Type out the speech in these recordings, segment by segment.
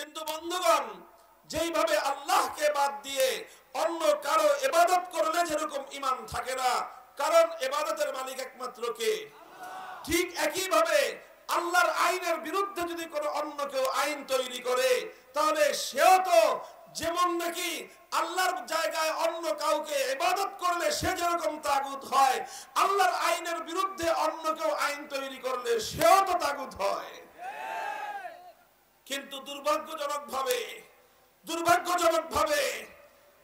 কিন্তু বন্ধুগণ, যেইভাবে আল্লাহকে বাদ দিয়ে অন্য কারো ইবাদত করলে যেরকম ঈমান থাকে না, কারণ ইবাদতের মালিক একমাত্র কে? ঠিক একই ভাবে আল্লাহর আইনের বিরুদ্ধে যদি কোনো অন্য কেউ আইন তৈরি করে, তাহলে সেও তো যেমন নাকি আল্লাহর জায়গায় অন্য কাউকে ইবাদত করলে সে যেরকম তাগুত হয়, আল্লাহর আইনের বিরুদ্ধে অন্য কেউ আইন তৈরি করলে সেও তো তাগুত হয়। কিন্তু দুর্ভাগ্যজনকভাবে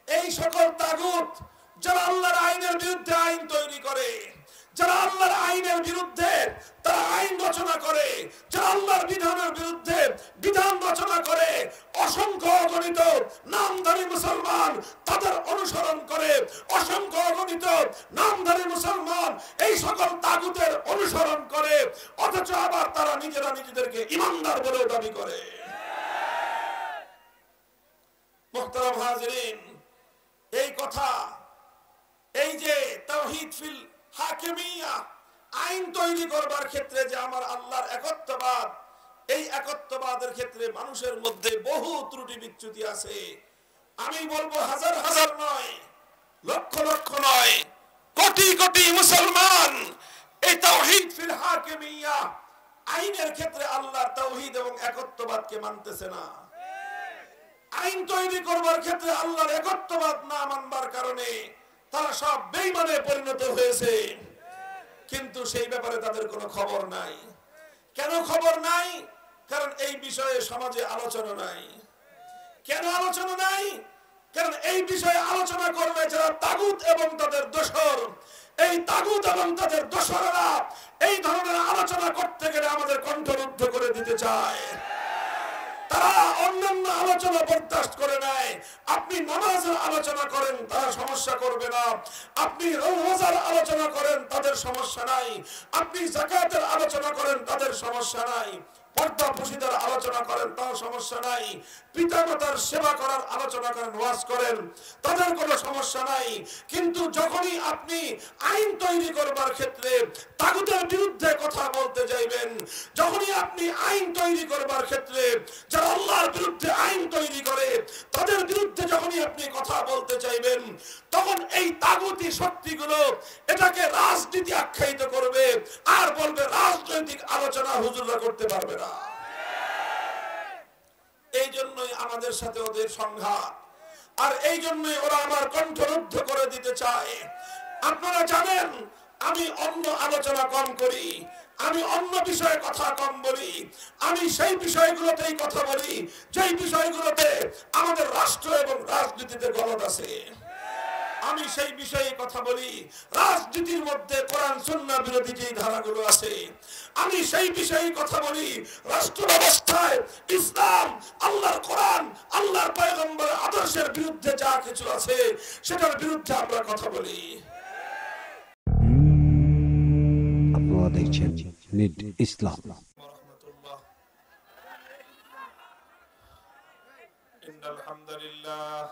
এই সকল তাগুত যারা আল্লাহর আইনের বিরুদ্ধে আইন তৈরি করে, যারা আল্লাহর আইনের বিরুদ্ধে তারা আইন রচনা করে, যারা আল্লাহর বিধানের বিরুদ্ধে বিধান রচনা করে, অসংখ্য অগণিত নামধারী মুসলমান তাদের অনুসরণ করে। অসংখ্য অগণিত নামধারী মুসলমান এই সকল তাগুতের অনুসরণ করে, অথচ আবার তারা নিজেরা নিজেদেরকে ইমানদার বলে দাবি করে। মুহতারাম হাজিরিন, এই কথা, এই যে তাওহীদ ফিল হাকিমিয়া, আইন তৈরি করবার ক্ষেত্রে যে আমার আল্লাহর একত্ববাদ, এই একত্ববাদের ক্ষেত্রে মানুষের মধ্যে বহু ত্রুটি বিচ্যুতি আছে। আমি বলবো হাজার হাজার নয়, লক্ষ লক্ষ নয়, কোটি কোটি মুসলমান এই তাওহীদ ফিল হাকিমিয়া, আইনের ক্ষেত্রে আল্লাহর তাওহীদ এবং একত্ববাদকে মানতেছে না। আইন তৈরি করবার ক্ষেত্রে আল্লাহর একত্ববাদ না মানবার কারণে তারা সব বেঈমানে পরিণত হয়েছে। কিন্তু সেই ব্যাপারে তাদের কোনো খবর নাই। কেন খবর নাই? কারণ এই বিষয়ে সমাজে আলোচনা নাই। কেন আলোচনা নাই? কারণ এই বিষয়ে আলোচনা করলে যারা তাগুত এবং তাদের দোসর, এই তাগুত এবং তাদের দোসররা এই ধরনের আলোচনা করতে গেলে আমাদের কণ্ঠরুদ্ধ করে দিতে চায়। তারা অন্যান্য আলোচনা বরদাস্ত করে নেয়। আপনি নামাজের আলোচনা করেন, তারা সমস্যা করবে না। আপনি রোজার আলোচনা করেন, তাদের সমস্যা নাই। আপনি যাকাতের আলোচনা করেন, তাদের সমস্যা নাই। পর্দাপোশিদের আলোচনা করেন, তার সমস্যা নাই। পিতামাতার সেবা করার আলোচনা করেন, ওয়াজ করেন, তাদের কোনো সমস্যা নাই। কিন্তু যখনই আপনি আইন তৈরি করবার ক্ষেত্রে তাগুতের বিরুদ্ধে কথা বলতে যাইবেন, যখনই আপনি আইন তৈরি করবার ক্ষেত্রে যারা আল্লাহর বিরুদ্ধে আইন তৈরি করে তাদের বিরুদ্ধে যখনই আপনি কথা বলতে চাইবেন, তখন এই তাগুতি শক্তিগুলো এটাকে রাজনীতি আখ্যায়িত করবে আর বলবে রাজনৈতিক আলোচনা হুজুররা করতে পারবে না। এই জন্যই আমাদের সাথে ওদের সংঘাত, আর এই জন্যই ওরা আমার কণ্ঠরুদ্ধ করে দিতে চায়। আপনারা জানেন আমি অন্য আলোচনা কম করি, আমি অন্য বিষয়ে কথা কম বলি, আমি সেই বিষয়গুলোতেই কথা বলি যেই বিষয়গুলোতে আমাদের রাষ্ট্র এবং রাজনীতিতে গলদ আছে। আমি সেই বিষয়ে কথা বলি রাজনীতির মধ্যে কোরআন সুন্নাহ বিরোধী যে ধারাগুলো আছে। আমি সেই বিষয়ে কথা বলি রাষ্ট্র ব্যবস্থায় ইসলাম, আল্লাহর কোরআন, আল্লাহর পয়গম্বরের আদর্শের বিরুদ্ধে যা কিছু আছে সেটার বিরুদ্ধে আমরা কথা বলি। আপনারা দেখছেন নিড ইসলাম। ইন্নাল হামদুলিল্লাহ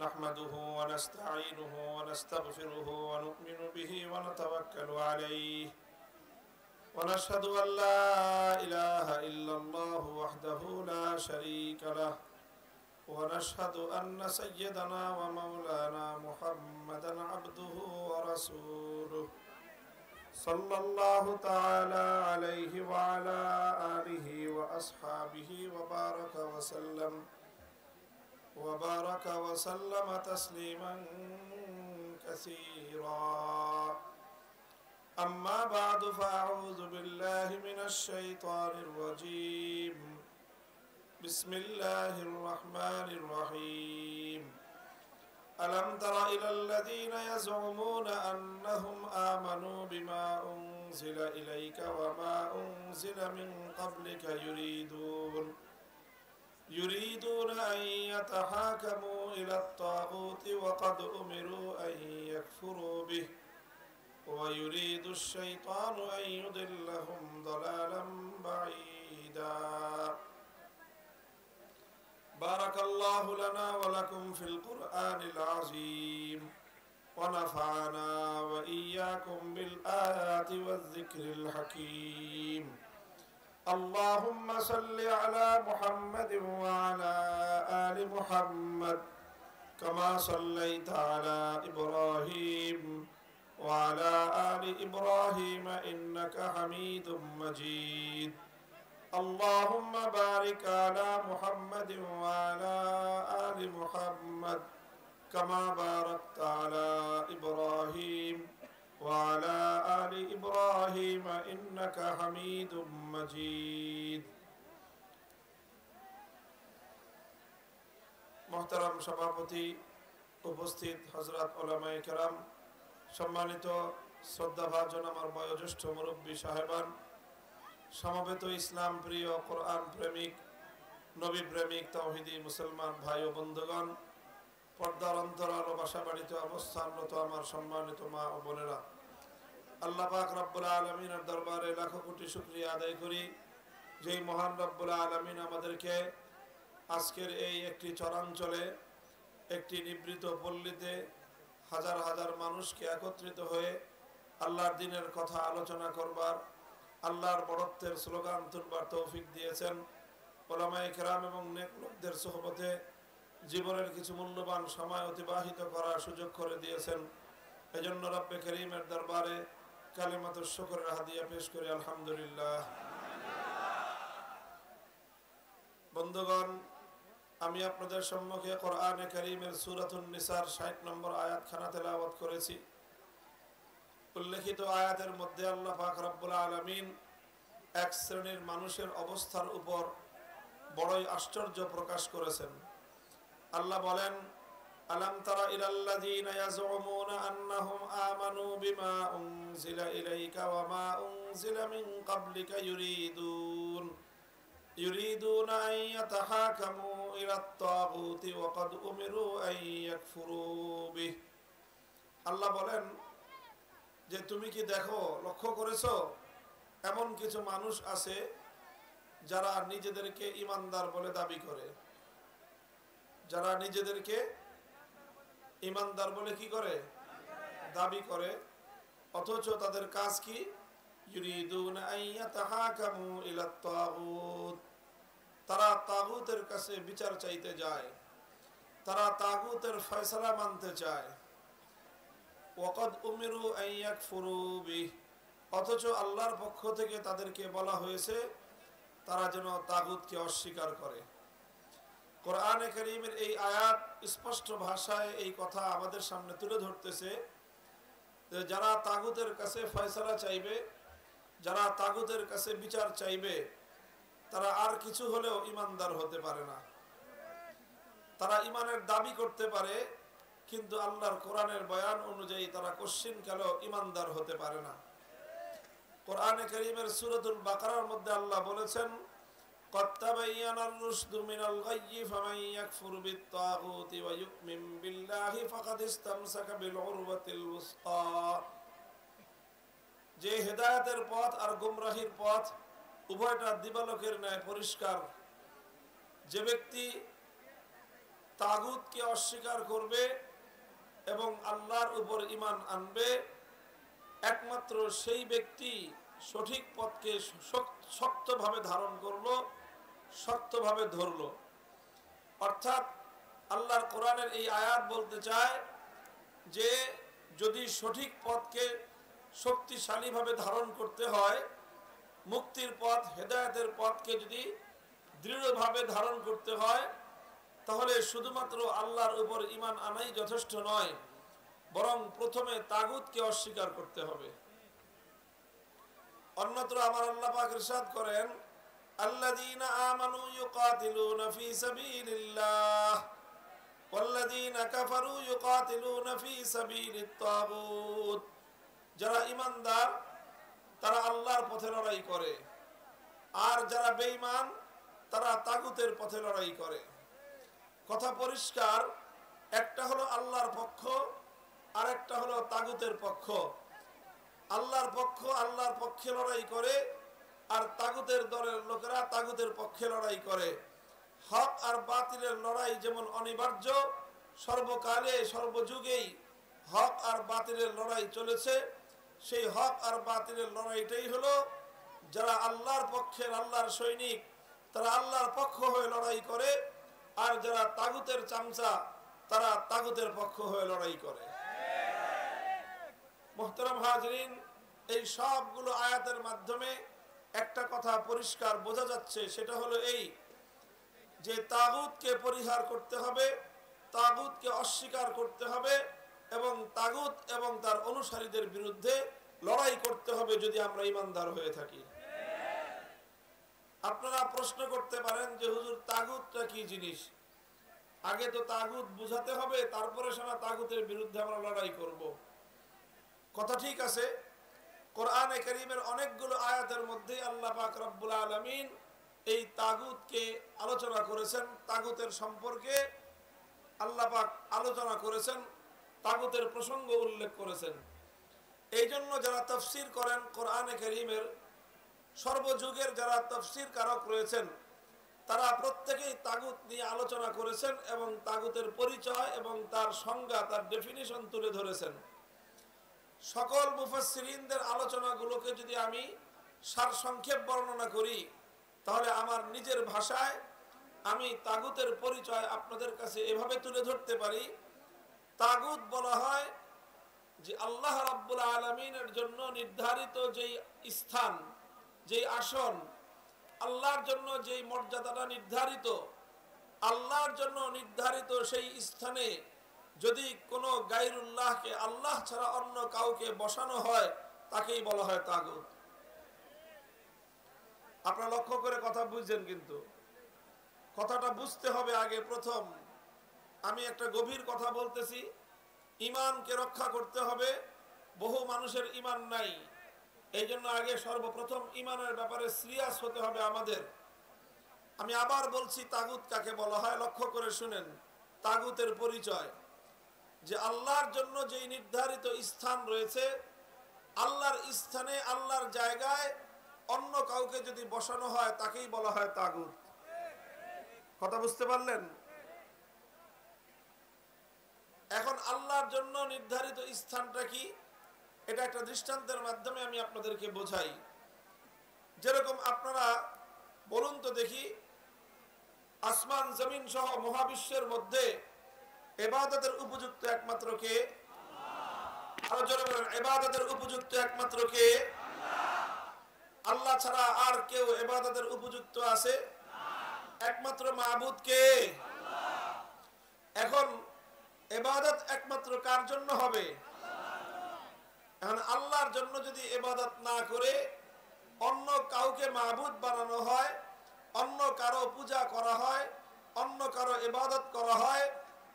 নাহমাদুহু ওয়া নাস্তাঈনুহু ওয়া নাস্তাগফিরুহু ওয়া নু'মিনু বিহি ওয়া নাতাওয়াক্কালু আলাইহি ওয়া নাশহাদু আন লা ইলাহা ইল্লাল্লাহু ওয়াহদাহু লা শারীকা লাহু ওয়া নাশহাদু আন্না সাইয়্যিদানা ওয়া মাওলানা মুহাম্মাদান আবদুহু ওয়া রাসূলুহু সাল্লাল্লাহু তাআলা আলাইহি ওয়া আলা আলিহি ওয়া আসহাবিহি ওয়া বারাকা ওয়া সাল্লাম وبارك وسلم تسليما كثيرا. أما بعد فأعوذ بالله من الشيطان الرجيم. بسم الله الرحمن الرحيم. ألم تر إلى الذين يزعمون أنهم آمنوا بما أنزل إليك وما أنزل من قبلك يريدون أن يتحاكموا إلى الطاغوت وقد أمروا أن يكفروا به ويريد الشيطان أن يضلهم ضلالا بعيدا. بارك الله لنا ولكم في القرآن العظيم ونفعنا وإياكم بالآيات والذكر الحكيم. اللهم صل على محمد وعلى آل محمد كما صليت على إبراهيم وعلى آل إبراهيم إنك حميد مجيد اللهم بارك على محمد وعلى آل محمد كما باركت على إبراهيم وعلى آل إبراهيم إنك حميد مجيد محترم সভাপতি উপস্থিত হযরত উলামায়ে কেরাম সম্মানিত শ্রদ্ধাভাজন আমার বয়োজ্যেষ্ঠ মুরব্বী সাহেবান সমবেত ইসলাম প্রিয় কোরআন প্রেমিক নবী প্রেমিক তাওহীদি মুসলমান ভাই ও বন্ধুগণ পর্দার অন্তরাল ও বাসাবাড়িতে অবস্থানরত আমার সম্মানিত মা ও বোনেরা আল্লাহ পাক রব্বুল আলামিনের দরবারে লাখো কোটি শুকরিয়া আদায় করি যেই মহান রব্বুল আলামিন আমাদেরকে আজকের এই একটি চরাঞ্চলে একটি নিবৃত পল্লীতে হাজার হাজার মানুষকে একত্রিত হয়ে আল্লাহর দ্বীনের কথা আলোচনা করবার আল্লাহর বড়ত্বের স্লোগান তুলবার তৌফিক দিয়েছেন উলামায়ে কেরাম এবং নেক লোকদের সোহবতে জীবনের কিছু মূল্যবান সময় অতিবাহিত করার সুযোগ করে দিয়েছেন এজন্য রব্বে করিমের দরবারে কালিমাতুশ শুকরের হাদিয়া পেশ করি আলহামদুলিল্লাহ বন্ধুগণ আমি আপনাদের সম্মুখে কোরআনে কারীমের সূরাতুন নিসার ৬০ নম্বর আয়াতখানা তেলাওয়াত করেছি উল্লেখিত আয়াতের মধ্যে আল্লাহ পাক রব্বুল আলামিন এক শ্রেণীর মানুষের অবস্থার উপর বড়ই আশ্চর্য প্রকাশ করেছেন আল্লাহ বলেন আলাম তারা ইলাল্লাযীনা ইয়াজউমুনা আন্নাহুম আমানু বিমা উনজিলা ইলাইকা ওয়া মা উনজিলা মিন ক্বাবলিকা يريدون أن يتحاكموا إلى الطاغوت وقد أمروا أن يكفروا به আল্লাহ বলেন যে তুমি কি দেখো লক্ষ্য করেছো এমন কিছু মানুষ আছে যারা নিজেদেরকে ঈমানদার বলে দাবি করে যারা নিজেদেরকে ঈমানদার বলে কি করে দাবি করে অথচ তাদের কাজ কি ইউরিদুনা আন ইয়াতাহাকামু ইলা তাগুত তারা তাগুতের কাছে বিচার চাইতে যায় তারা তাগুতের ফয়সালা মানতে চায় ওয়াকাদ উমিরু আন ইয়াকফুরু বিহি অথচ আল্লাহর পক্ষ থেকে তাদেরকে বলা হয়েছে তারা যেন তাগুতকে অস্বীকার করে কোরআনে কারীমের এই আয়াত স্পষ্ট ভাষায় এই কথা আমাদের সামনে তুলে ধরতেছে যে যারা তাগুতের কাছে ফয়সালা চাইবে যারা তাগুতের কাছে বিচার চাইবে তারা আর কিছু হলেও ঈমানদার হতে পারে না তারা ঈমানের দাবি করতে পারে কিন্তু আল্লাহর কোরআনের বয়ান অনুযায়ী তারা কোশ্চিনকালেও ঈমানদার হতে পারে না কোরআনে কারীমের সূরাতুল বাকারার মধ্যে আল্লাহ বলেছেন قد تبين الرشد من الغي فمن يكفر بالطاغوت ويؤمن بالله فقد استمسك بالعروة الوثقى যে হেদায়েতের পথ আর গোমরাহির পথ উভয়টা দিবালোকের ন্যায় পরিষ্কার যে ব্যক্তি তাগুতকে অস্বীকার করবে এবং আল্লাহর উপর ঈমান আনবে একমাত্র সেই ব্যক্তি সঠিক পথকে শক্তভাবে ধারণ করলো শক্তভাবে ধরলো অর্থাৎ আল্লাহর কোরআনের এই আয়াত বলতে চায় যে যদি সঠিক পথকে শক্তিশালীভাবে ধারণ করতে হয় মুক্তির পথ হেদায়েতের পথকে যদি দৃঢ়ভাবে ধারণ করতে হয় তাহলে শুধুমাত্র আল্লাহর উপর ঈমান আনাই যথেষ্ট নয় বরং প্রথমে তাগুতকে অস্বীকার করতে হবে অন্যত্র আমার আল্লাহ পাক ইরশাদ করেন আল্লাযীনা আমানু ইউকাতিলুনা ফি সাবিলিল্লাহ ওয়াল্লাযীনা কাফারু ইউকাতিলুনা ফি সাবিলিত তাগুত যারা ঈমানদার তারা আল্লাহর পথে লড়াই করে আর যারা বেঈমান তারা তাগুতের পথে লড়াই করে কথা পরিষ্কার একটা হলো আল্লাহর পক্ষ আর একটা হলো তাগুতের পক্ষ আল্লাহর পক্ষে লড়াই করে আর তাগুতের দলের লোকেরা তাগুতের পক্ষে লড়াই করে হক আর বাতিলের লড়াই যেমন অনিবার্য সর্বকালে সর্বযুগেই হক আর বাতিলের লড়াই চলেছে সেই হক আর বাতিলের লড়াইটাই হলো যারা আল্লাহর পক্ষের, আল্লাহর সৈনিক, তারা আল্লাহর পক্ষ হয়ে লড়াই করে, আর যারা তাগুতের চামচা তারা তাগুতের পক্ষ হয়ে লড়াই করে। মুহতারাম হাজরিন, এই সবগুলো আয়াতের মাধ্যমে একটা কথা পরিষ্কার বোঝা যাচ্ছে, সেটা হলো এই যে তাগুতকে পরিহার করতে হবে, তাগুতকে অস্বীকার করতে হবে এবং তাগুত এবং তার অনুসারীদের বিরুদ্ধে লড়াই করতে হবে যদি আমরা ঈমানদার হয়ে থাকি। আপনারা প্রশ্ন করতে পারেন যে হুজুর তাগুতটা কি জিনিস? আগে তো তাগুত বুঝাতে হবে, তারপরে সারা তাগুতের বিরুদ্ধে আমরা লড়াই করব। কথা ঠিক আছে। কোরআনে কারীমের অনেকগুলো আয়াতের মধ্যে আল্লাহ পাক রব্বুল আলামিন এই তাগুতকে আলোচনা করেছেন, তাগুতের সম্পর্কে আল্লাহ পাক আলোচনা করেছেন, তাগুতের প্রসঙ্গ উল্লেখ করেছেন। এই জন্য যারা তাফসীর করেন কোরআনে কারীমের, সর্বযুগের যারা তাফসীর কারক রয়েছেন, তারা প্রত্যেকেই তাগুত নিয়ে আলোচনা করেছেন এবং তাগুতের পরিচয় এবং তার সংজ্ঞা, তার ডেফিনিশন তুলে ধরেছেন। সকল মুফাসসিরিনদের আলোচনাগুলোকে যদি আমি সারসংক্ষেপ বর্ণনা করি, তাহলে আমার নিজের ভাষায় আমি তাগুতের পরিচয় আপনাদের কাছে এভাবে তুলে ধরতে পারি। তাগুত বলা হয় যে আল্লাহ রাব্বুল আলামিনের জন্য নির্ধারিত যেই স্থান, যেই আসন, আল্লাহর জন্য যেই মর্যাদাটা নির্ধারিত, আল্লাহর জন্য নির্ধারিত সেই স্থানে যদি কোনো গায়রুল্লাহকে, আল্লাহ ছাড়া অন্য কাউকে বসানো হয়, তাকেই বলা হয় তাগুত। আপনারা লক্ষ্য করে কথা বুঝছেন, কিন্তু কথাটা বুঝতে হবে আগে। প্রথম আমি একটা গভীর কথা বলতেছি, ঈমানকে রক্ষা করতে হবে। বহু মানুষের ঈমান নাই, এই জন্য আগে সর্বপ্রথম ঈমানের ব্যাপারে সিরিয়াস হতে হবে আমাদের। আমি আবার বলছি, তাগুত কাকে বলা হয় লক্ষ্য করে শুনেন। তাগুতের পরিচয় যে আল্লাহর জন্য যেই নির্ধারিত স্থান রয়েছে, আল্লাহর স্থানে, আল্লাহর জায়গায় অন্য কাউকে যদি বসানো হয়, তাকেই বলা হয় তাগুত। কথা বুঝতে পারলেন? এখন আল্লাহর জন্য নির্ধারিত স্থানটা কি, এটা একটা দৃষ্টান্তের মাধ্যমে আমি আপনাদেরকে বোঝাই। যেরকম আপনারা বলুন তো দেখি, আসমান জমিন সহ মহাবিশ্বের মধ্যে ইবাদতের উপযুক্ত একমাত্র কে? আরো জোরে বলেন, ইবাদতের উপযুক্ত একমাত্র কে? আল্লাহ ছাড়া আর কেউ ইবাদতের উপযুক্ত আছে? একমাত্র মাবুদ কে? এখন ইবাদত একমাত্র কার জন্য হবে? এখন আল্লাহর জন্য যদি ইবাদত না করে অন্য কাউকে মাবুদ বানানো হয়, অন্য কারো পূজা করা হয়, অন্য কারো ইবাদত করা হয়,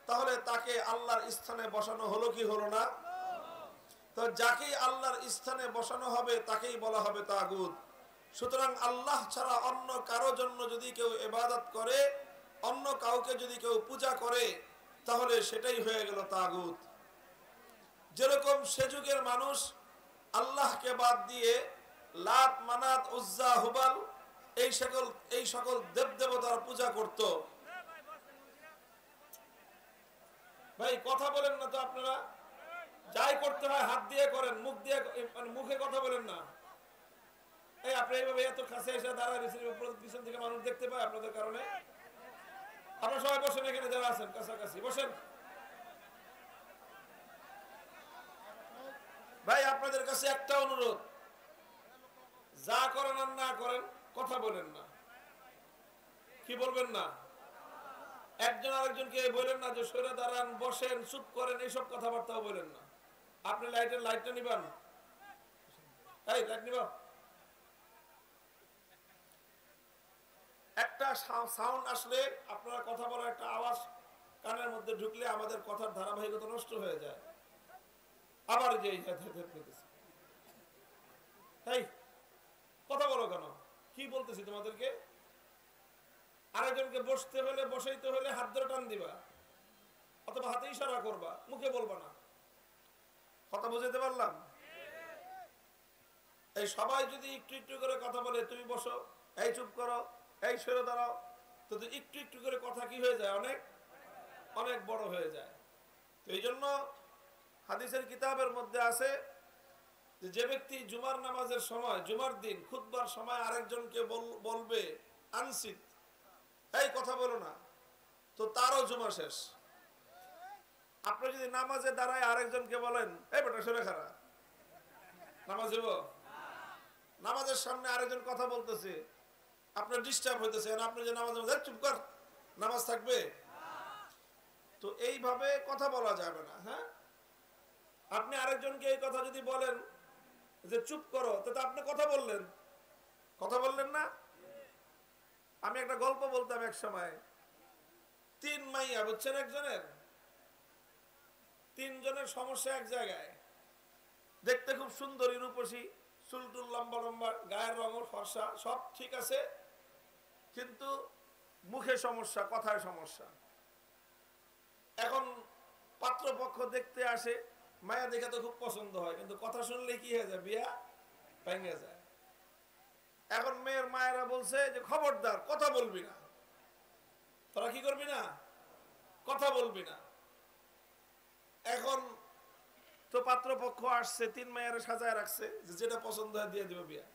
তাহলে তাকে আল্লাহর স্থানে বসানো হলো কি হলো না? তো যাকেই আল্লাহর স্থানে বসানো হবে তাকেই বলা হবে তাগুত। সুতরাং আল্লাহ ছাড়া অন্য কারো জন্য যদি কেউ ইবাদত করে, অন্য কাউকে যদি কেউ পূজা করে, তাহলে সেটাই হয়ে গেল তাগুত। যেরকম সে যুগের মানুষ আল্লাহকে বাদ দিয়ে লাত, মানাত, উজ্জা, হুবাল এই সকল দেবদেবতার পূজা করত। ভাই কথা বলেন না তো আপনারা, যাই করতে হয় হাত দিয়ে করেন, মুখ দিয়ে, মানে মুখে কথা বলেন না। এই আপনি এইভাবে এত কাছে এসে দাঁড়ায় পিছন থেকে মানুষ দেখতে পায় আপনাদের কারণে। আপনারা সবাই বসেন, এখানে যারা আছেন কাছাকাছি বসেন। ভাই আপনাদের কাছে একটা অনুরোধ, যা করেন আর না করেন কথা বলেন না। কি বলবেন না? একজন আরেকজনকে বলেন না যে সরে দাঁড়ান, বসেন, চুপ করেন, এইসব কথাবার্তাও বলেন না। আপনি লাইটটা নিবেন, এই লাইট নিব। একটা সাউন্ড আসলে আপনারা কথা বলার একটা আওয়াজ কানের মধ্যে ঢুকলে আমাদের কথার ধারাবাহিকতা নষ্ট হয়ে যায়। আবার যে এই কথা বলো কেন? কি বলতেছি তোমাদেরকে? আরেকজনকে বসতে হলে, বসাইতে হলে হাত ধরে টান দিবা, অথবা হাতে ইশারা করবা, মুখে বলবা না। কথা বুঝাতে পারলাম? এই সবাই যদি একটু একটু করে কথা বলে, তুমি বসো, এই চুপ করো, এই সরে দাঁড়াও, তো একটু একটু করে কথা কি হয়ে যায়? অনেক অনেক বড় হয়ে যায়। তো এই জন্য হাদিসের কিতাবের মধ্যে আছে যে ব্যক্তি জুমার নামাজের সময়, জুমার দিন খুতবার সময় আরেকজনকে বলবে আনসিত, এই কথা বলো না, তো তারও জুমা শেষ। আপনি যদি নামাজে দাঁড়ায় আরেকজনকে বলেন এই বেটা সরে খারা, নামাজ হইব? নামাজের সামনে আরেকজন কথা বলতেছে, আপনার ডিস্টার্ব হইতেছে, আপনি যে নামাজের মধ্যে চুপ কর, নামাজ থাকবে? তো এইভাবে কথা বলা যাবে না। হ্যাঁ, আপনি আরেকজনকে এই কথা যদি বলেন যে চুপ করো, তো আপনি কথা বললেন না। আমি একটা গল্প বলতাম এক সময়, 3 মাইয়া বুঝছেন, একজনের 3 জনের সমস্যা এক জায়গায়, দেখতে খুব সুন্দরী রূপসী, চুলটুল লম্বা লম্বা, গায়ের রঙ ফর্সা, সব ঠিক আছে, কিন্তু মুখে সমস্যা, কথায় সমস্যা। এখন পাত্রপক্ষ দেখতে আসে, মায়া দেখে তো খুব পছন্দ হয়, কিন্তু কথা শুনলে কি হয়ে যায়, বিয়া ভেঙে যায়। এখন মেয়ের মায়েরা বলছে যে খবরদার কথা বলবি না, তোরা কি করবি না, কথা বলবি না। এখন তো পাত্রপক্ষ আসছে, 3 মেয়ের সাজায় রাখছে, যেটা পছন্দ হয় দিয়ে দিবে, বিয়া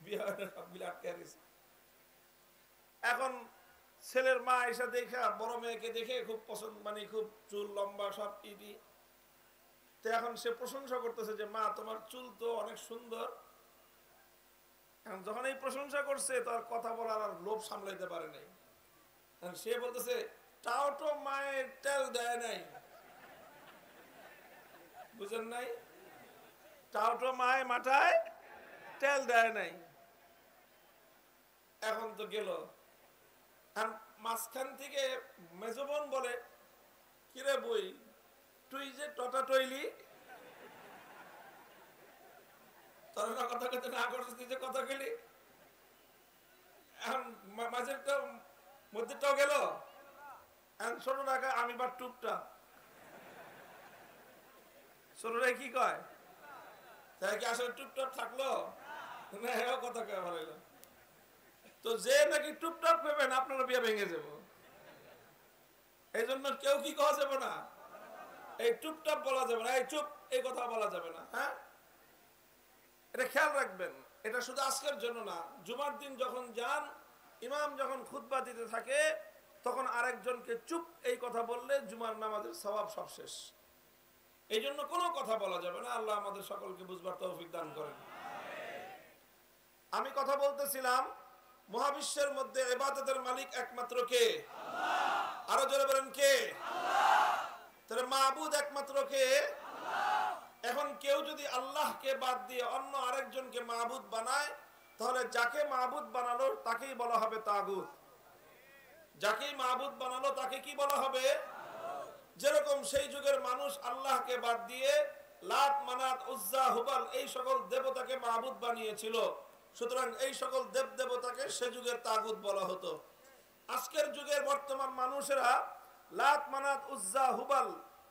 বিয়া সবগুলো আটকে গেছে। এখন ছেলের মা এসে দেখা, বড় মেয়েকে দেখে খুব পছন্দ, মানে খুব চুল লম্বা সব ইডি, তো এখন সে প্রশংসা করতেছে যে মা তোমার চুল তো অনেক সুন্দর। এখন যখন এই প্রশংসা করছে, তার কথা বলার আর লোভ সামলাইতে পারে নাই। সে বলতেছে তাও তো মায়ের তেল দেয় নাই, বুঝেন নাই, তাও তো মায়ের মাথায় তেল দেয় নাই। এখন তো গেল, মাঝখান থেকে মেজবোন বলে কিরে বই, তুই যে টটা টইলি, তোর না কথা কথা না করছিস, তুই যে কথা গেলি, এখন মাঝেরটা মধ্যেটাও গেল, এখন ছোট টাকা আমি বা টুপটা, ছোটরা কি কয়, তাই কি আসলে টুপটাপ থাকলো না, এও কথা কয় ভালো। তো যে নাকি টুপটাপ পেবেন, আপনারা বিয়ে ভেঙে যাব। এই জন্য কেউ কি কওয়া যাবে না, এই টুপটাপ বলা যাবে না, এই চুপ, এই কথা বলা যাবে না। হ্যাঁ, এটা খেয়াল রাখবেন। এটা শুধু আজকের জন্য না, জুমার দিন যখন যান, ইমাম যখন খুতবা দিতে থাকে, তখন আরেকজনকে চুপ এই কথা বললে জুমার নামাজের সওয়াব সব শেষ। এই জন্য কোনো কথা বলা যাবে না। আল্লাহ আমাদের সকলকে বুঝবার তৌফিক দান করেন। আমি কথা বলতেছিলাম, মহাবিশ্বের মধ্যে ইবাদতের মালিক একমাত্র কে? আল্লাহ। আরো জোরে বলেন কে? আল্লাহ। তাহলে মাবুদ একমাত্র কে? আল্লাহ। এখন কেউ যদি আল্লাহকে বাদ দিয়ে অন্য আরেকজনকে মাবুদ বানায়, তাহলে যাকে মাবুদ বানালো তাকেই বলা হবে তাগুত। যাকেই মাবুদ বানালো তাকে কি বলা হবে? যেরকম সেই যুগের মানুষ আল্লাহকে বাদ দিয়ে লাত, মানাত, উজ্জা, হুবাল এই সকল দেবতাকে মাবুদ বানিয়েছিল, সুতরাং এই সকল দেব দেবতাকে সে যুগের তাগুত বলা হতো। আজকের যুগের বর্তমান মানুষেরা লাত, মানাত, উজ্জা, হুবাল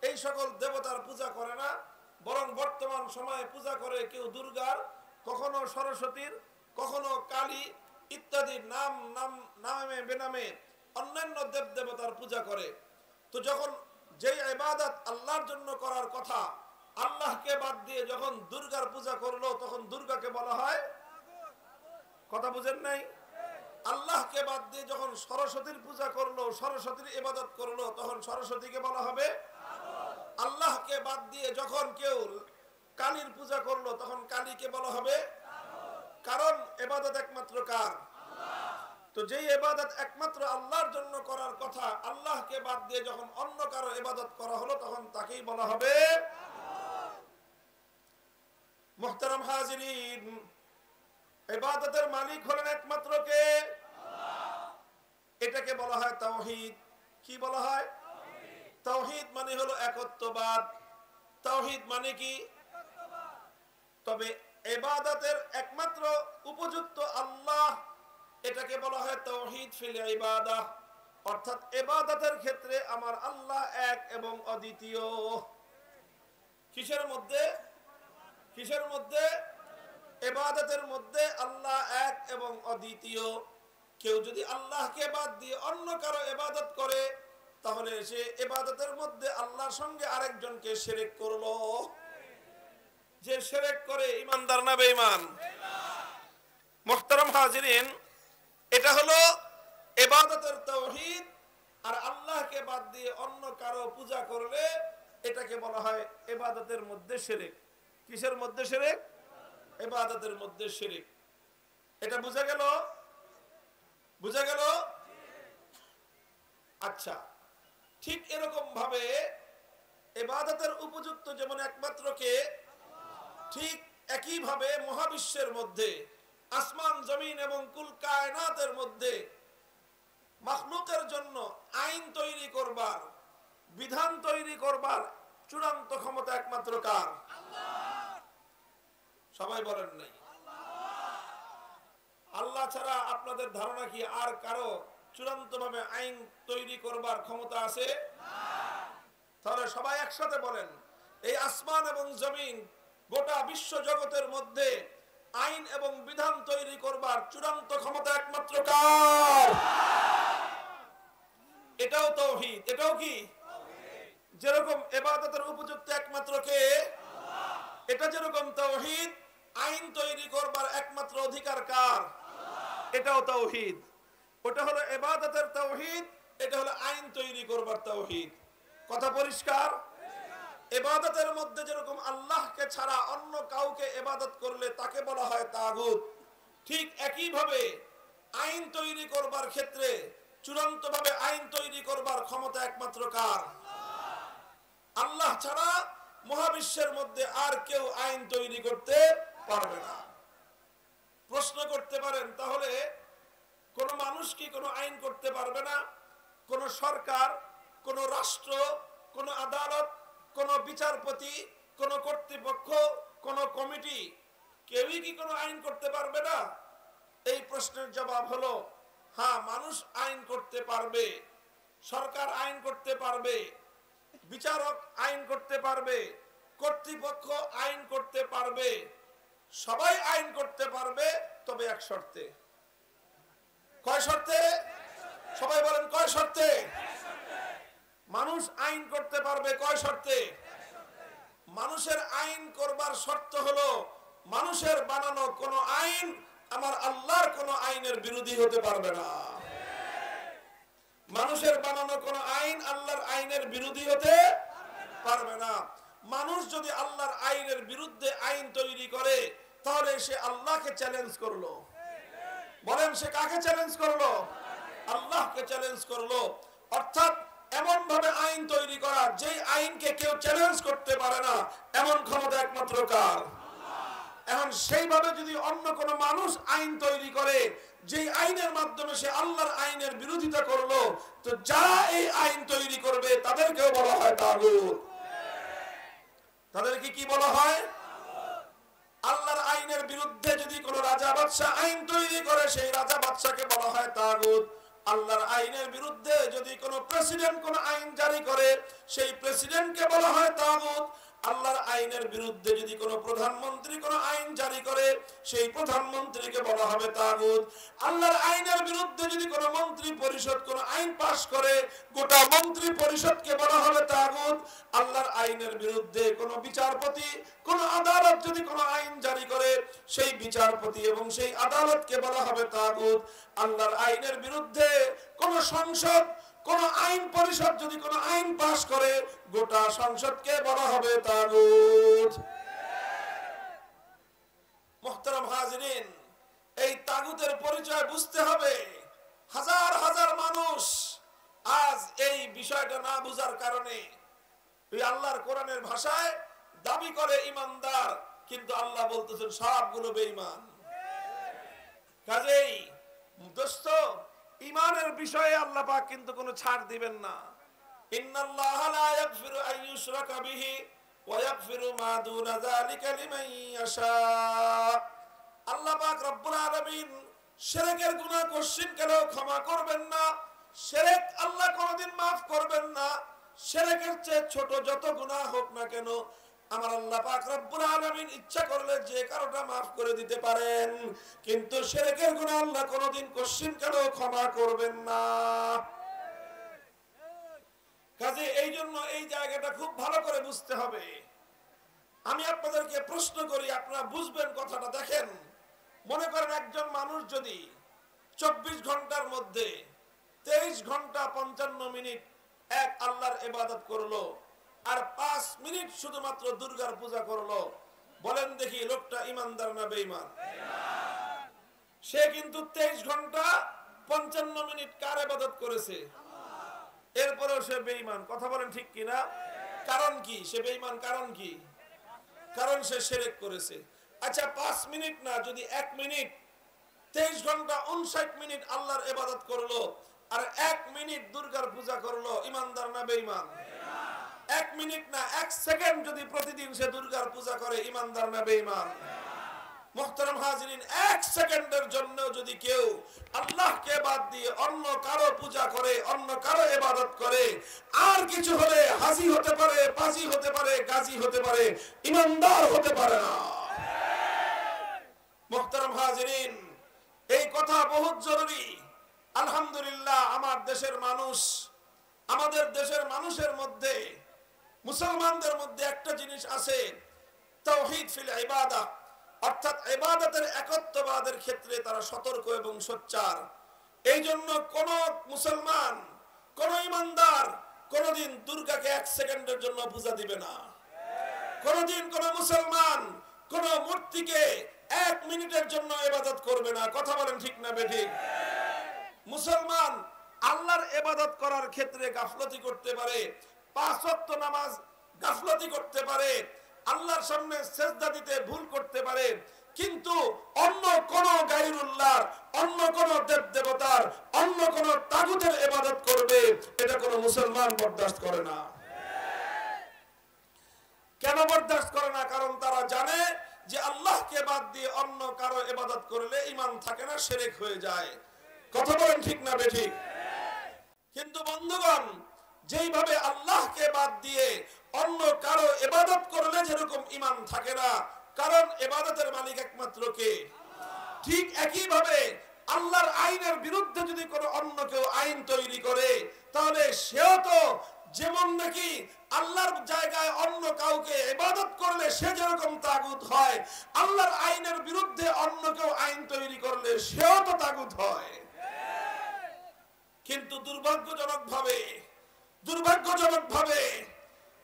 এই সকল দেবতার পূজা করে না, বরং বর্তমান সময়ে পূজা করে কেউ দুর্গার, কখনো সরস্বতীর, কখনো কালী ইত্যাদি নামে বেনামে অন্যান্য দেব দেবতার পূজা করে। তো যখন যে ইবাদত আল্লাহর জন্য করার কথা, আল্লাহকে বাদ দিয়ে যখন দুর্গার পূজা করলো, তখন দুর্গাকে বলা হয়, কথা বুঝেন নাই, আল্লাহকে বাদ দিয়ে যখন সরস্বতীর পূজা করলো, সরস্বতীর ইবাদত করলো, তখন সরস্বতীকে বলা হবে। আল্লাহকে বাদ দিয়ে যখন কেউ কালীর পূজা করলো, তখন কালীকে বলা হবে। কারণ ইবাদত একমাত্র কার? তো যেই ইবাদত একমাত্র আল্লাহর জন্য করার কথা, আল্লাহকে বাদ দিয়ে যখন অন্য কারো ইবাদত করা হলো, তখন তাকেই বলা হবে। মুহতারাম হাজিরিন, ইবাদতের মালিক হলেন একমাত্র কে? আল্লাহ। এটাকে বলা হয় তাওহীদ। কি বলা হয়? তাওহীদ মানে হলো একত্ববাদ। তাওহীদ মানে কি? তবে ইবাদতের একমাত্র উপযুক্ত আল্লাহ, এটাকে বলা হয় তাওহীদ ফিল ইবাদাহ, অর্থাৎ ইবাদতের ক্ষেত্রে আমার আল্লাহ এক এবং অদ্বিতীয়। কিসের মধ্যে? কিসের মধ্যে? ইবাদতের মধ্যে আল্লাহ এক এবং অদ্বিতীয়। কেউ যদি আল্লাহকে বাদ দিয়ে অন্য কারো ইবাদত করে, তাহলে সে ইবাদতের মধ্যে আল্লাহর সঙ্গে আরেকজনকে শিরক করলো। যে শিরক করে ইমানদার না বেঈমান? মুহতারাম হাজিরিন, এটা হলো ইবাদতের তাওহীদ। আর আল্লাহকে বাদ দিয়ে অন্য কারো পূজা করলে এটাকে বলা হয় ইবাদতের মধ্যে শিরক। কিসের মধ্যে শিরক? ইবাদতের মধ্যে শিরক। এটা বুঝা গেল? বুঝা গেল? আচ্ছা, ঠিক এরকম ভাবে ইবাদতের উপযুক্ত যেমন একমাত্র কে, ঠিক একই ভাবে মহাবিশ্বের মধ্যে, আসমান জমিন এবং কুল কায়নাতের মধ্যে মাখলুকের জন্য আইন তৈরি করবার, বিধান তৈরি করবার চূড়ান্ত ক্ষমতা একমাত্র কার? সবাই বলেন নাই? আল্লাহ ছাড়া আপনাদের ধারণা কি আর কারো চূড়ান্ত ভাবে আইন তৈরি করবার ক্ষমতা আছে? তাহলে সবাই একসাথে বলেন, এই আসমান এবং জমিন গোটা বিশ্ব জগতের মধ্যে আইন এবং বিধান তৈরি করবার চূড়ান্ত ক্ষমতা একমাত্র কার? এটাও তাওহীদ। এটাও কি? যেরকম ইবাদতের উপযুক্ত একমাত্র কে, এটা যেরকম তাওহীদ, আইন তৈরি করবার একমাত্র অধিকার কার? এটাও তাওহীদ। ওটা হলো ইবাদতের তাওহীদ, এটা হলো আইন তৈরি করবার তাওহীদ। কথা পরিষ্কার? ইবাদতের মধ্যে যেরকম আল্লাহকে ছাড়া অন্য কাউকে ইবাদত করলে তাকে বলা হয় তাগুত, ঠিক একই ভাবে আইন তৈরি করবার ক্ষেত্রে চূড়ান্ত ভাবে আইন তৈরি করবার ক্ষমতা একমাত্র কার? আল্লাহ ছাড়া মহাবিশ্বের মধ্যে আর কেউ আইন তৈরি করতে পারবে না। প্রশ্ন করতে পারেন, তাহলে কোন মানুষ কি কোনো আইন করতে পারবে না? কোন সরকার, কোন রাষ্ট্র, কোন আদালত, কোন বিচারপতি, কোন কর্তৃপক্ষ, কোন কমিটি, কেউই কি কোনো আইন করতে পারবে না? এই প্রশ্নের জবাব হলো হ্যাঁ, মানুষ আইন করতে পারবে, সরকার আইন করতে পারবে, বিচারক আইন করতে পারবে, কর্তৃপক্ষ আইন করতে পারবে, সবাই আইন করতে পারবে, তবে এক শর্তে। কয় শর্তে? সবাই বলেন কয় শর্তে? মানুষ আইন করতে পারবে কয় শর্তে? মানুষের আইন করবার শর্ত হলো মানুষের বানানো কোন আইন আমার আল্লাহর কোন আইনের বিরোধী হতে পারবে না। মানুষের বানানো কোন আইন আল্লাহর আইনের বিরোধী হতে পারবে না। মানুষ যদি আল্লাহর আইনের বিরুদ্ধে আইন তৈরি করে, তাহলে সে আল্লাহকে চ্যালেঞ্জ করলো। বলেন, সে কাকে চ্যালেঞ্জ করলো? আল্লাহকে চ্যালেঞ্জ করলো। অর্থাৎ এমন ভাবে আইন তৈরি করা, যে আইনকে কেউ চ্যালেঞ্জ করতে পারে না, এমন ক্ষমতা একমাত্র কার? এখন সেইভাবে যদি অন্য কোন মানুষ আইন তৈরি করে, যে আইনের মাধ্যমে সে আল্লাহর আইনের বিরোধিতা করলো, তো যারা এই আইন তৈরি করবে তাদেরকেও বলা হয় তাগুত। তাদেরকে কি বলা হয়? আল্লাহর আইনের বিরুদ্ধে যদি কোন রাজা বাদশা আইন তৈরি করে, সেই রাজা বাদশাকে বলা হয় তাগুত। আল্লাহর আইনের বিরুদ্ধে যদি কোন প্রেসিডেন্ট কোন আইন জারি করে, সেই প্রেসিডেন্টকে বলা হয় তাগুত। আল্লাহর আইনের বিরুদ্ধে যদি কোন প্রধানমন্ত্রী কোন আইন জারি করে, সেই প্রধানমন্ত্রীকে বলা হবে তাগুত। আল্লাহর আইনের বিরুদ্ধে যদি কোন মন্ত্রী পরিষদ কোন আইন পাশ করে, গোটা মন্ত্রী পরিষদকে বলা হবে তাগুত। আল্লাহর আইনের বিরুদ্ধে কোন বিচারপতি, কোন আদালত যদি কোন আইন জারি করে, সেই বিচারপতি এবং সেই আদালতকে বলা হবে তাগুত। আল্লাহর আইনের বিরুদ্ধে কোন সংসদ, কোন আইন পরিষদ যদি কোন আইন পাশ করে, গোটা সংসদকে বলা হবে তাগুত। মুহতারাম হাজিরিন, এই তাগুতের পরিচয় বুঝতে হবে। হাজার হাজার মানুষ আজ এই বিষয়টা না বুঝার কারণে আল্লাহর কোরআনের ভাষায় দাবি করে ইমানদার, কিন্তু আল্লাহ বলতেছেন সবগুলো বেঈমান। কাজেই দোস্ত, ইমানের বিষয়ে আল্লাহ পাক কিন্তু কোনো ছাড় দিবেন না। ইন্নাল্লাহা লা ইয়াগফিরু আন ইউশরাকা বিহি ওয়া ইয়াগফিরু মা দুনা যালিকা লিমান ইয়াশা। আল্লাহ পাক রব্বুল আলামিন শিরকের গুনাহ কোশ্চিন কেন ক্ষমা করবেন না। শিরক আল্লাহ কোনদিন maaf করবেন না। শিরকের চেয়ে ছোট যত গুনাহ হোক না কেন, আমার আল্লাহ পাক রব্বুল আলামিন ইচ্ছা করলে যে কারোটা maaf করে দিতে পারেন, কিন্তু শিরকের গুনাহ আল্লাহ কোনদিন কোশ্চিন কেন ক্ষমা করবেন না। কাজে এই জন্য এই জায়গাটা খুব ভালো করে বুঝতে হবে। আমি আপনাদেরকে প্রশ্ন করি, আপনারা বুঝবেন কথাটা। দেখেন, মনে করেন একজন মানুষ যদি 24 ঘন্টার মধ্যে 23 ঘন্টা 55 মিনিট এক আল্লাহর ইবাদত করলো, আর 5 মিনিট শুধুমাত্র দুর্গার পূজা করলো, বলেন দেখি লোকটা ইমানদার না বেঈমান? সে কিন্তু 23 ঘন্টা 55 মিনিট কার ইবাদত করেছে? এরপরেও সে বেঈমান। কথা বলেন ঠিক কিনা? কারণ কি সে বেঈমান? কারণ কি? কারণ সে শিরক করেছে। আচ্ছা 5 মিনিট না, যদি 1 মিনিট 23 ঘন্টা 59 মিনিট আল্লাহর ইবাদত করলো, আর 1 মিনিট দুর্গার পূজা করলো, ইমানদার না বেঈমান? 1 মিনিট না, 1 সেকেন্ড যদি প্রতিদিন সে দুর্গার পূজা করে, ইমানদার না বেঈমান? মুহতারাম হাজিরিন, 1 সেকেন্ডের জন্য যদি কেউ আল্লাহকে বাদ দিয়ে অন্য কারো পূজা করে, অন্য কারো ইবাদত করে, আর কিছু হলে হাজি হতে পারে, পাজি হতে পারে, গাজী হতে পারে, ইমানদার হতে পারে না। মুহতারাম হাজিরিন, এই কথা বহুত জরুরি। আলহামদুলিল্লাহ, আমার দেশের মানুষ, আমাদের দেশের মানুষের মধ্যে, মুসলমানদের মধ্যে একটা জিনিস আছে, তাওহীদ ফিল ইবাদাহ, অর্থাৎ ইবাদতের একত্ববাদের ক্ষেত্রে তারা সতর্ক এবং সোচ্চার। এই জন্য কোন মুসলমান, কোন ইমানদার কোনদিন দুর্গাকে 1 সেকেন্ডের জন্য পূজা দিবে না। কোনদিন কোন মুসলমান কোন মূর্তিকে 1 মিনিটের জন্য ইবাদত করবে না। কথা বলেন ঠিক না বেঠিক? মুসলমান আল্লাহর ইবাদত করার ক্ষেত্রে গাফলতি করতে পারে, 5 ওয়াক্ত নামাজ গাফলতি করতে পারে, আল্লাহর সামনে সিজদা দিতে ভুল করতে পারে, কিন্তু অন্য কোন গায়রুল্লাহর, অন্য কোন দেব দেবতার, অন্য কোন তাগুতের ইবাদত করবে, এটা কোন মুসলমান বরদাস্ত করে না। কেন বরদাস্ত করে না? কারণ তারা জানে যে আল্লাহকে বাদ দিয়ে অন্য কারো ইবাদত করলে ঈমান থাকে না, শিরক হয়ে যায়। কথা বলেন ঠিক না বেঠিক? কিন্তু বন্ধুগণ, যেইভাবে আল্লাহকে বাদ দিয়ে অন্য কারো ইবাদত করলে যেরকম ঈমান থাকে না, কারণ ইবাদতের মালিক একমাত্র কে? ঠিক একই ভাবে আল্লাহর আইনের বিরুদ্ধে যদি কোনো অন্য কেউ আইন তৈরি করে, তাহলে সেও তো যেমন নাকি আল্লাহর জায়গায় অন্য কাউকে ইবাদত করলে সে যেরকম তাগুত হয়, আল্লাহর আইনের বিরুদ্ধে অন্য কেউ আইন তৈরি করলে সেও তো তাগুত হয়। কিন্তু দুর্ভাগ্যজনকভাবে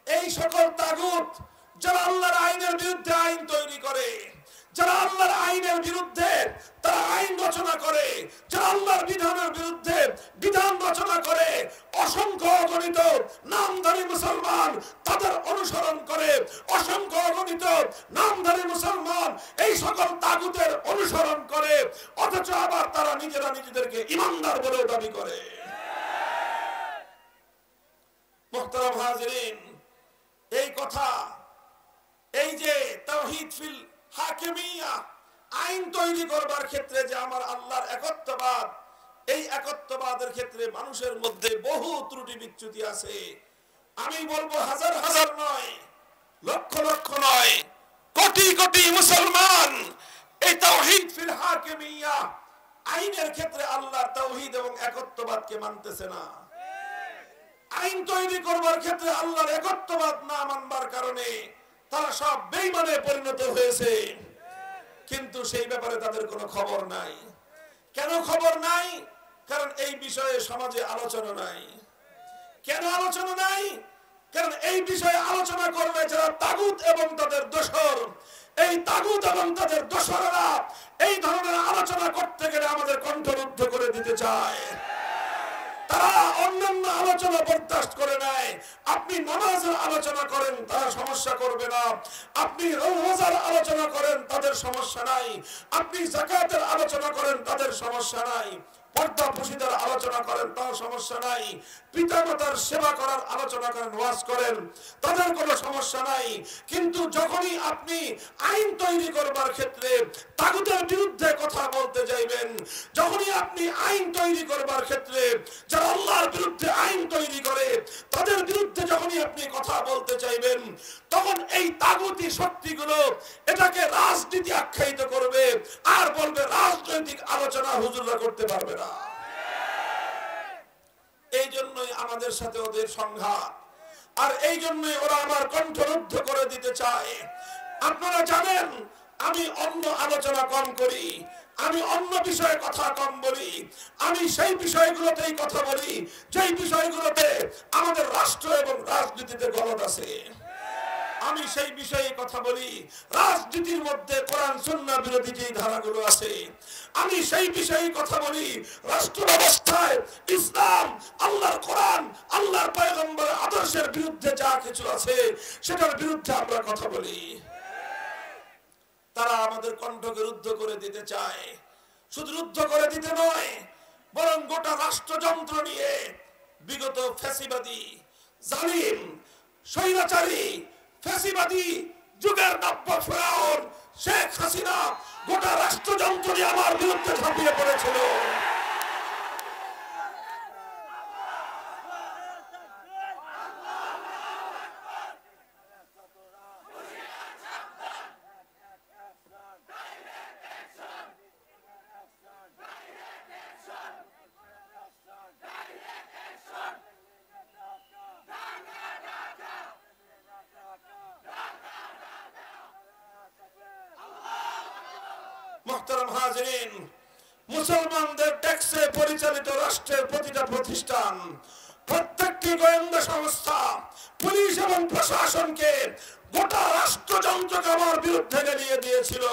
এই সকল তাগুত যারা আল্লাহর আইনের বিরুদ্ধে আইন তৈরি করে, যারা আল্লাহর আইনের বিরুদ্ধে তারা আইন রচনা করে, যারা আল্লাহর বিধানের বিরুদ্ধে বিধান রচনা করে, অসংখ্য অগণিত নামধারী মুসলমান তাদের অনুসরণ করে, অসংখ্য অগণিত নামধারী মুসলমান এই সকল তাগুতের অনুসরণ করে, অথচ আবার তারা নিজেরা নিজেদেরকে ইমানদার বলে দাবি করে। মুহতারাম হাজিরিন, এই কথা, এই যে তাওহীদ ফিল হাকিমিয়া, আইন তৈরি করবার ক্ষেত্রে যে আমার আল্লাহর একত্ববাদ, এই একত্ববাদের ক্ষেত্রে মানুষের মধ্যে বহু ত্রুটি বিচ্যুতি আছে। আমি বলবো হাজার হাজার নয়, লক্ষ লক্ষ নয়, কোটি কোটি মুসলমান এই তাওহীদ ফিল হাকিমিয়া, আইনের ক্ষেত্রে আল্লাহর তাওহীদ এবং একত্ববাদকে মানতেছে না। আইন তৈরি করবার ক্ষেত্রে আল্লাহর একত্ববাদ না মানবার কারণে তারা সব বেঈমানে পরিণত হয়েছে। কিন্তু সেই ব্যাপারে তাদের কোনো খবর নাই। কেন খবর নাই? কারণ এই বিষয়ে সমাজে আলোচনা নাই। কেন আলোচনা নাই? কারণ এই বিষয়ে আলোচনা করবে যারা তাগুত এবং তাদের দোসর। এই তাগুত এবং তাদের দোসররা এই ধরনের আলোচনা করতে গেলে আমাদের কণ্ঠরুদ্ধ করে দিতে চায়। তারা অন্যান্য আলোচনা বরদাস্ত করে নেয়। আপনি নামাজের আলোচনা করেন, তারা সমস্যা করবে না। আপনি রোজার আলোচনা করেন, তাদের সমস্যা নাই। আপনি যাকাতের আলোচনা করেন, তাদের সমস্যা নাই। পর্দা পুশিদের আলোচনা করেন, তার সমস্যা নাই। পিতামাতার সেবা করার আলোচনা করেন, ওয়াজ করেন, তাদের কোনো সমস্যা নাই। কিন্তু যখনই আপনি আইন তৈরি করবার ক্ষেত্রে তাগুতের বিরুদ্ধে কথা বলতে যাইবেন, যখনই আপনি আইন তৈরি করবার ক্ষেত্রে যারা আল্লাহর বিরুদ্ধে আইন তৈরি করে তাদের বিরুদ্ধে যখনই আপনি কথা বলতে চাইবেন, তখন এই তাগুতি শক্তিগুলো এটাকে রাজনীতি আখ্যায়িত করবে আর বলবে রাজনৈতিক আলোচনা হুজুররা করতে পারবে না। এই জন্যই আমাদের সাথে ওদের সংঘাত, আর এই জন্যই ওরা আমার কণ্ঠরুদ্ধ করে দিতে চায়। আপনারা জানেন আমি অন্য আলোচনা কম করি, আমি অন্য বিষয়ে কথা কম বলি, আমি সেই বিষয়গুলোতেই কথা বলি যেই বিষয়গুলোতে আমাদের রাষ্ট্র এবং রাজনীতিতে গলদ আছে। আমি সেই বিষয়ে কথা বলি রাজনীতির মধ্যে কোরআন সুন্নাহ বিরোধী যে ধারাগুলো আছে। আমি সেই বিষয়ে কথা বলি রাষ্ট্র ব্যবস্থায় ইসলাম, আল্লাহর কোরআন, আল্লাহর পয়গম্বরের আদর্শের বিরুদ্ধে যা কিছু আছে সেটার বিরুদ্ধে আমরা কথা বলি। তারা আমাদের কণ্ঠকে রুদ্ধ করে দিতে চায়, শুধু রুদ্ধ করে দিতে নয়, বরং গোটা রাষ্ট্রযন্ত্র নিয়ে বিগত ফ্যাসিবাদী, জালিম, স্বৈরাচারী, ফ্যাসিবাদী যুগের নব্য ফেরাউন শেখ হাসিনা গোটা রাষ্ট্রযন্ত্র নিয়ে আমার বিরুদ্ধে ঝাঁপিয়ে পড়েছিল। মুহতারাম হাজিরিন, মুসলমানদের ট্যাক্সে পরিচালিত রাষ্ট্রের প্রতিটা প্রতিষ্ঠান, প্রত্যেকটি গোয়েন্দা সংস্থা, পুলিশ এবং প্রশাসনকে গোটা রাষ্ট্রযন্ত্রকে আমার বিরুদ্ধে গেলিয়ে দিয়েছিল।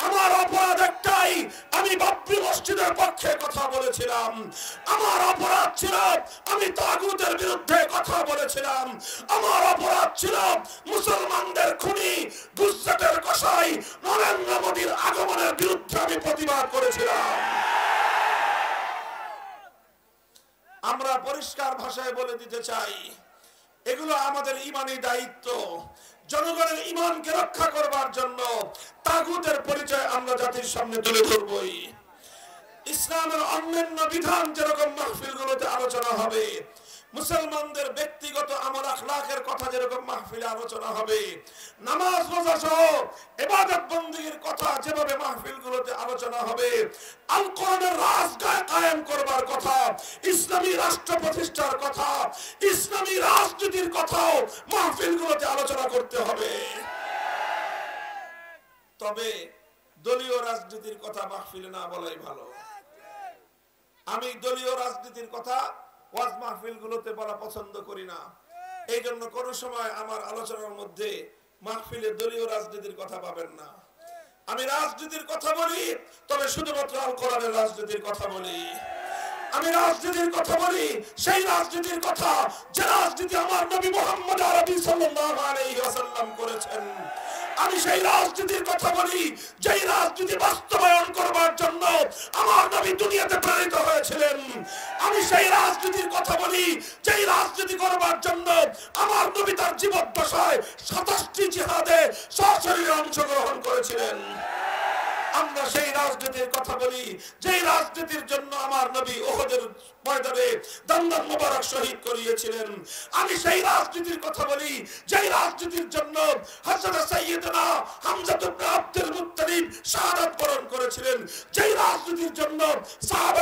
আমার অপরাধ একটাই, আমি বাবরি মসজিদের পক্ষে কথা বলেছিলাম। আমার অপরাধ ছিল আমি তাগুতের বিরুদ্ধে কথা বলেছিলাম। আমার অপরাধ ছিল মুসলমানদের খুনি গুজরাটের কসাই নরেন্দ্র মোদীর আগমনের বিরুদ্ধে আমি প্রতিবাদ করেছিলাম। আমরা পরিষ্কার ভাষায় বলে দিতে চাই, এগুলো আমাদের ঈমানী দায়িত্ব। জনগণের ঈমানকে রক্ষা করবার জন্য তাগুতের পরিচয় আমরা জাতির সামনে তুলে ধরবই। ইসলামের অন্যান্য বিধান যেরকম মাহফিলগুলোতে আলোচনা হবে, মুসলমানদের ব্যক্তিগত আমল আখলাকের কথা যেরকম মাহফিলে আলোচনা হবে, নামাজ রোজা সহ ইবাদত বন্দেগীর কথা যেভাবে মাহফিলগুলোতে আলোচনা হবে, আল কোরআনের রাজগায় কায়েম করবার কথা, ইসলামী রাষ্ট্র প্রতিষ্ঠার কথা, ইসলামী রাজনীতির কথাও মাহফিলগুলোতে আলোচনা করতে হবে। তবে দলীয় রাজনীতির কথা মাহফিলে না বলাই ভালো। আমি দলীয় রাজনীতির কথা ওয়াজ মাহফিলগুলোতে বলা পছন্দ করি না। এই জন্য কোন সময় আমার আলোচনার মধ্যে মাহফিলে দলীয় রাজনীতির কথা পাবেন না। আমি রাজনীতির কথা বলি, তবে শুধুমাত্র আল কোরআনের রাজনীতির কথা বলি। আমি রাজনীতির কথা বলি সেই রাজনীতির কথা যে রাজনীতি আমার নবী মুহাম্মদ আরবি সাল্লাল্লাহু আলাইহি ওয়াসাল্লাম করেছেন। আমি সেই রাজনীতির কথা বলি যেই রাজনীতি বাস্তবায়ন করবার জন্য আমার নবী দুনিয়াতে প্রেরিত হয়েছিলেন। আমি সেই রাজনীতির কথা বলি যেই রাজনীতি করবার জন্য আমার নবী তার জীবদ্দশায় 27টি জিহাদে সশরীরে অংশগ্রহণ করেছিলেন। আমরা সেই রাজনীতির কথা বলি যেই রাজনীতির জন্য আমার নবী উহুদের ময়দানে দমদম মোবারক শহীদ করিয়েছিলেন। আমি সেই রাজনীতির কথা বলি যেই রাজনীতির জন্য হযরত সাইয়্যিদনা হামজা ইবনে আব্দুল মুত্তালিব শাহাদাত বরণ করেছিলেন। যেই রাজনীতির জন্য সাহাবা